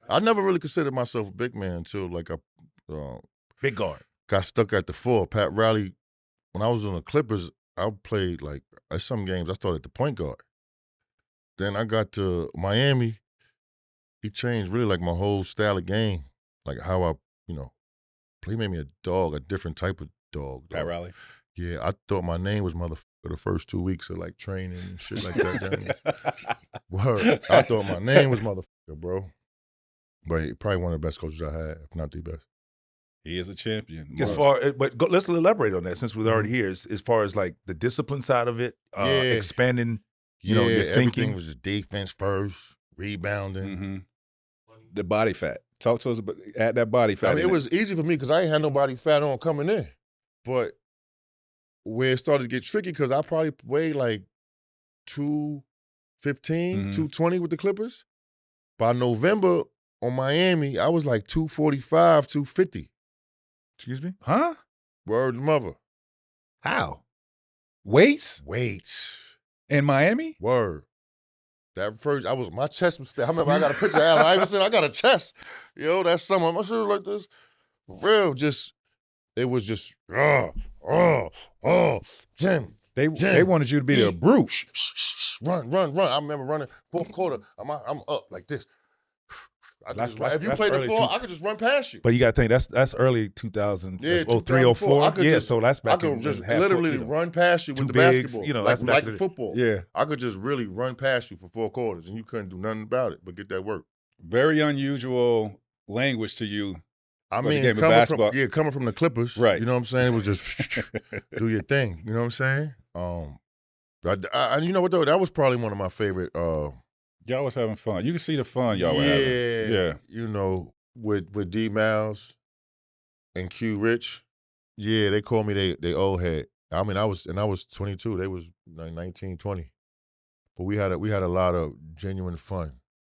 I never really considered myself a big man until like I Big guard. got stuck at the 4. Pat Riley, when I was on the Clippers, I played like at some games I started at the point guard. Then I got to Miami. He changed really like my whole style of game, like how I, he made me a dog, a different type of dog. Pat Riley. Yeah, I thought my name was motherfucker the first 2 weeks of like training and shit like that. Down there. Word. I thought my name was motherfucker, bro. But he probably one of the best coaches I had, if not the best. He is a champion. Let's elaborate on that since we're already here. As far as like the discipline side of it, expanding, your thinking. Everything was just defense first, rebounding. Mm-hmm. The body fat. Talk to us about add that body fat. I mean, it was easy for me because I ain't had nobody fat on coming in. But where it started to get tricky, because I probably weighed like 215, 220 with the Clippers. By November on Miami, I was like 245, 250. Excuse me? Huh? Word to mother. How? Weights? In Miami? Word. That first, my chest was still, I remember I got a picture of Allen Iverson, I got a chest. That's something. My shit was like this. For real, it was just, Jim. They wanted you to be the brute. Run. I remember running fourth quarter. I'm up like this. If you play the 4, I could just run past you. But you got to think that's early 2000, 03, 04. So that's back. I could just literally run past you with the basketball. That's like football. Yeah, I could just really run past you for 4 quarters, and you couldn't do nothing about it but get that work. Very unusual language to you. I mean, coming from the Clippers, right? You know what I'm saying? It was just do your thing. You know what I'm saying? You know what though? That was probably one of my favorite. Y'all was having fun. You can see the fun y'all were having. Yeah. With D Miles and Q Rich, they called me they old head. I mean, I was 22. They was like 19, 20. But we had a lot of genuine fun.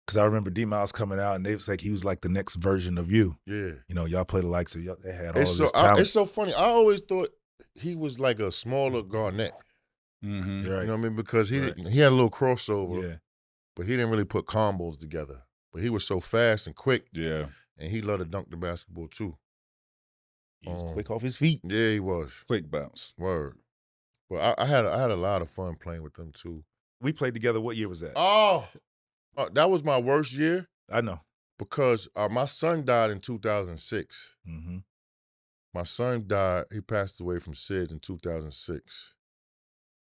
Because I remember D Miles coming out and they was like he was like the next version of you. Yeah. Y'all played the likes of y'all. They had all this talent. It's so funny. I always thought he was like a smaller Garnett. Mm-hmm. You know what I mean? Because he had a little crossover. Yeah. But he didn't really put combos together. But he was so fast and quick. Yeah. And he loved to dunk the basketball too. He was quick off his feet. Yeah, he was. Quick bounce. Word. Well, I had a lot of fun playing with them too. We played together. What year was that? That was my worst year. I know. Because my son died in 2006. Mm-hmm. My son died. He passed away from SIDS in 2006.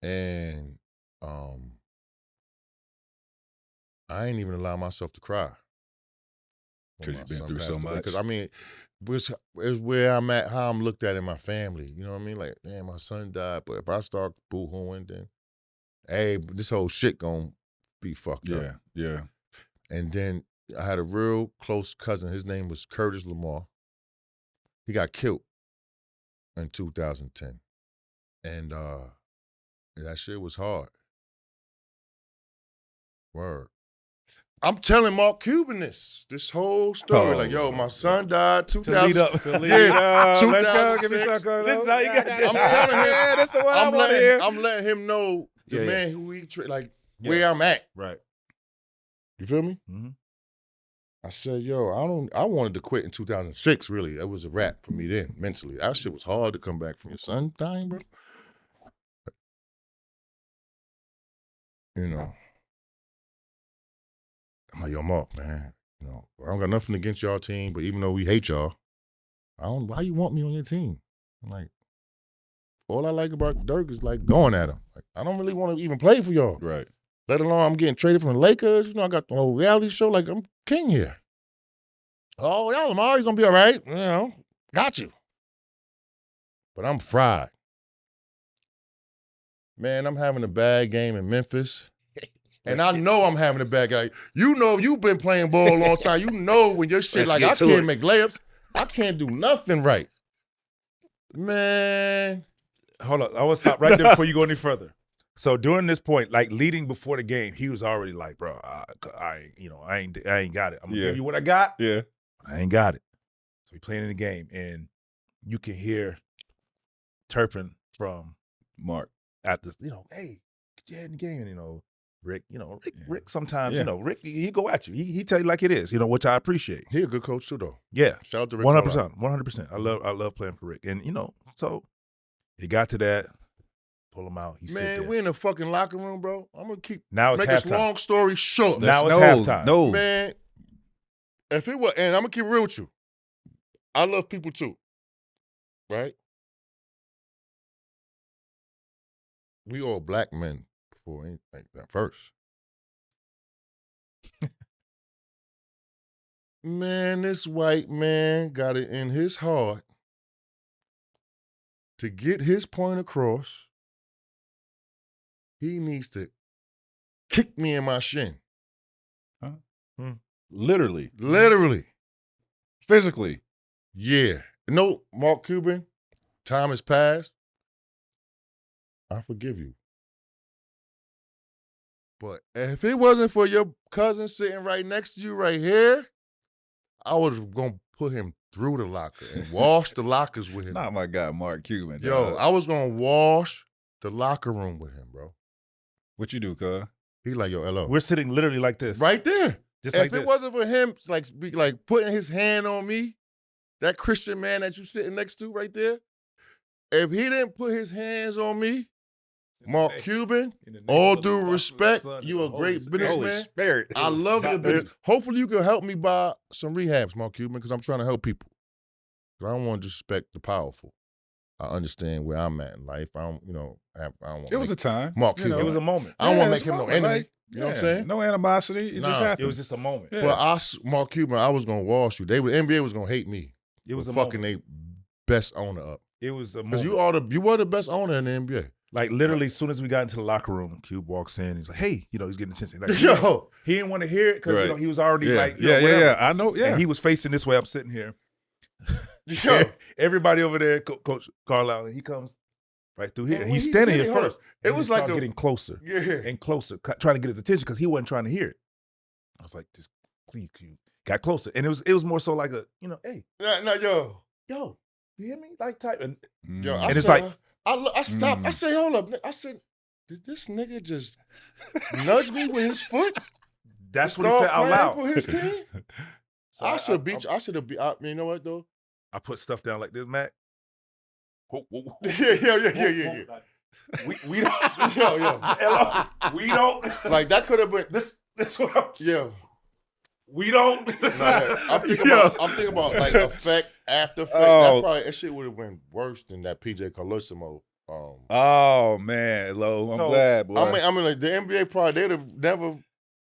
And I ain't even allow myself to cry. Because you've been through so much. Because, I mean, it's where I'm at, how I'm looked at in my family. You know what I mean? Like, damn, my son died. But if I start boo-hooing, then, hey, this whole shit gonna be fucked up. Yeah. And then I had a real close cousin. His name was Curtis Lamar. He got killed in 2010. And that shit was hard. Word. I'm telling Mark Cuban this whole story. Like, yo, my son died 2000. To lead up. Let's go. Give me some. This is how you got I'm telling him. That's the one I'm letting him. I'm letting him know the man who where I'm at. Right. You feel me? Mm-hmm. I said, yo, I wanted to quit in 2006, really. That was a wrap for me then, mentally. That shit was hard to come back from your son dying, bro. I'm like, yo, Mark, man, I don't got nothing against y'all team, but even though we hate y'all, why you want me on your team? I'm like, all I like about Dirk is like going at him. Like, I don't really want to even play for y'all. Right. Let alone I'm getting traded from the Lakers. I got the whole reality show. Like, I'm king here. Oh, yeah, Lamar, you're going to be all right. Got you. But I'm fried. Man, I'm having a bad game in Memphis. And I know I'm having a bad game. You've been playing ball a long time. You know when your shit like I can't make layups. I can't do nothing right. Man. Hold on. I want to stop right there before you go any further. So during this point, like leading before the game, he was already like, bro, I ain't got it. I'm gonna give you what I got. Yeah. I ain't got it. So we playing in the game, and you can hear Turpin from Mark at this, hey, get your head in the game, and Rick, Rick sometimes, Rick, he go at you. He tell you like it is, which I appreciate. He a good coach too, though. Yeah. Shout out to Rick. 100%. I love playing for Rick. And, so he got to that, pull him out. Man, we in the fucking locker room, bro. I'm going to keep now make this long story short. Now it's halftime. No. Man, if it was, and I'm going to keep real with you. I love people too, right? We all black men before anything like that first. Man, this white man got it in his heart to get his point across. He needs to kick me in my shin. Huh? Literally. Physically. Yeah. No, Mark Cuban, time has passed. I forgive you. But if it wasn't for your cousin sitting right next to you right here, I was going to put him through the locker and wash the lockers with him. Not my guy, Mark Cuban. Yo, I was going to wash the locker room with him, bro. What you do, cuz? He like, yo, hello. We're sitting literally like this. Right there. Just if like it this. wasn't for him, like putting his hand on me, that Christian man that you sitting next to right there, if he didn't put his hands on me, Mark Cuban, all due respect, you a great businessman. I love your business. Hopefully you can help me buy some rehabs, Mark Cuban, because I'm trying to help people. I don't want to disrespect the powerful. I understand where I'm at in life. I don't, it was a time. Mark Cuban. It was a moment. I don't want to make him no enemy. You know what I'm saying? No animosity. It just happened. It was just a moment. Yeah. But Mark Cuban, I was gonna wash you. NBA was gonna hate me. It was a fucking moment. they best owner up. It was a because moment. you were the best owner in the NBA. Like literally, as soon as we got into the locker room, Cube walks in. He's like, "Hey, he's getting attention." Like, he didn't want to hear it because he was already yeah. I know. Yeah, and he was facing this way. I'm sitting here. Yo, everybody over there, Coach Carlisle, and he comes right through here. And he's standing here first. It was like getting closer, and closer, trying to get his attention because he wasn't trying to hear it. I was like, "Just please, Cube." Got closer, and it was more so like a, hey, yo, you hear me? Like type, and it's like. I stopped. I said, hold up. I said, did this nigga just nudge me with his foot? That's what he said out loud. For his team? So I should beat you. I should have beat. You know what, though? I put stuff down like this, Mac. Yeah. We don't. We don't. Like, that could have been. This what I'm. Yeah. We don't. I'm thinking about like effect, after effect. That shit would have been worse than that PJ Carlosimo. Oh man, Lo, I'm glad, boy. I mean, like, the NBA probably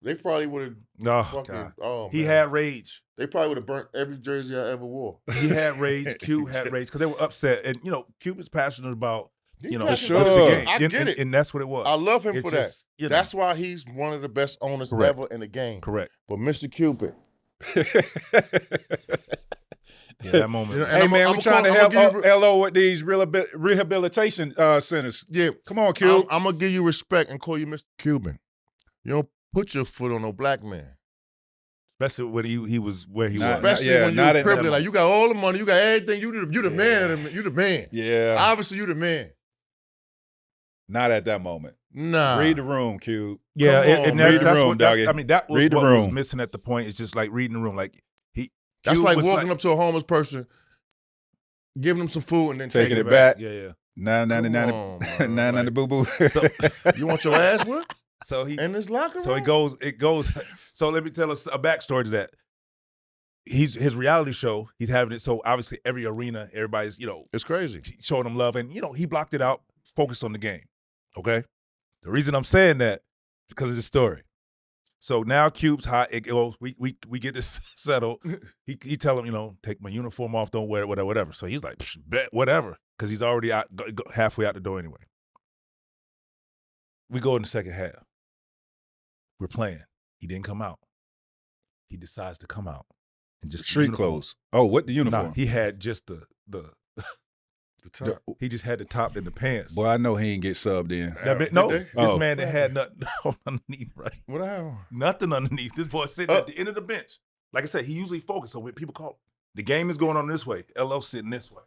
they probably would have. No, fucking, he had rage. They probably would have burnt every jersey I ever wore. He had rage. Cube had rage because they were upset, and Cube is passionate about. For sure. The game. I get it. And that's what it was. I love him for just, that. That's why he's one of the best owners ever in the game. Correct. But Mr. Cuban. That moment. Hey, man, we're trying to help LO with these rehabilitation centers. Yeah. Come on, Cube. I'm going to give you respect and call you Mr. Cuban. You don't put your foot on no black man. Especially when he was where he was. Especially when you're privileged. Like, you got all the money. You got everything. You the man. You the man. Yeah. Obviously, you the man. Not at that moment. Nah. Read the room, Q. Yeah, and that's what was missing at the point. It's just like reading the room. Like that's like walking up to a homeless person, giving them some food, and then taking it back. Yeah. $9.99 boo boo. So, you want your ass whipped? So he in this locker room. So it goes. So let me tell us a backstory to that. His reality show. He's having it. So obviously every arena, everybody's it's crazy showing him love, and he blocked it out, focused on the game. Okay. The reason I'm saying that because of the story. So now Cube's hot. It goes. We get this settled. He tell him, take my uniform off, don't wear it, whatever. So he's like, bet, whatever, because he's already out, halfway out the door anyway. We go in the second half. We're playing. He didn't come out. He decides to come out and just street clothes. Oh, what the uniform? Nah, he had just the top. He just had the top and the pants. Boy, I know he ain't get subbed in. This man that had nothing underneath, right? What happened? Nothing underneath. This boy sitting at the end of the bench. Like I said, he usually focused. So when people call, the game is going on this way. LL sitting this way.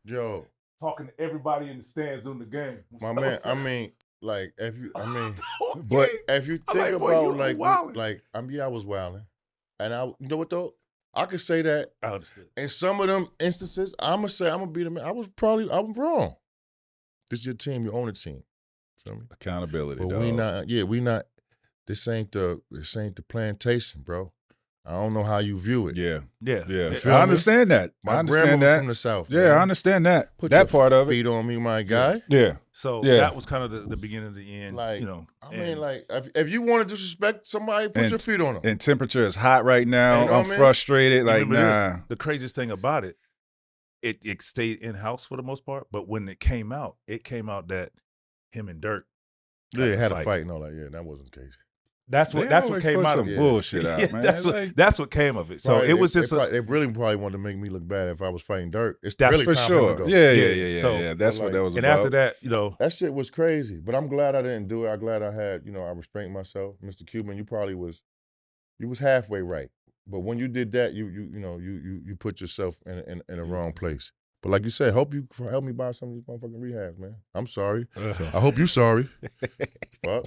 Yo. Talking to everybody in the stands on the game. My man, I mean, like if you, I mean, Okay. but if you I'm think like, boy, you about like, wildin'. yeah, I was wilding, and you know what though, I could say that I understood. in some of them instances, I'm gonna be the man. I was wrong. This is your team, you own the team. Feel me? Accountability, But dog. we not. This ain't the plantation, bro. I don't know how you view it. Yeah. You feel I me? understand that. My I grandma understand was that. from the South. Yeah, man. I understand that. Put that your part of it. feet on me, my guy. Yeah. So Yeah. that was kind of the beginning of the end. Like, you know, I mean, like if you want to disrespect somebody, put your feet on them. And temperature is hot right now. You know I'm what I mean? frustrated. Like, remember nah. this, the craziest thing about it, it stayed in house for the most part. But when it came out that him and Dirk Had a fight and all that. Yeah, that wasn't the case. That's what Always came put out some of it. bullshit out, man. That's what came of it. So Probably, it was just they really probably wanted to make me look bad if I was fighting Dirk. It's That's really for time for him sure. to go. Yeah. So- That's But what that was and about. after that, you know, That shit was crazy. But I'm glad I didn't do it. I'm glad I had, I restrained myself. Mr. Cuban, you probably was halfway right. But when you did that, you put yourself in a wrong place. But like you said, hope you help me buy some of these motherfucking rehabs, man. I'm sorry. I hope you sorry. Fuck.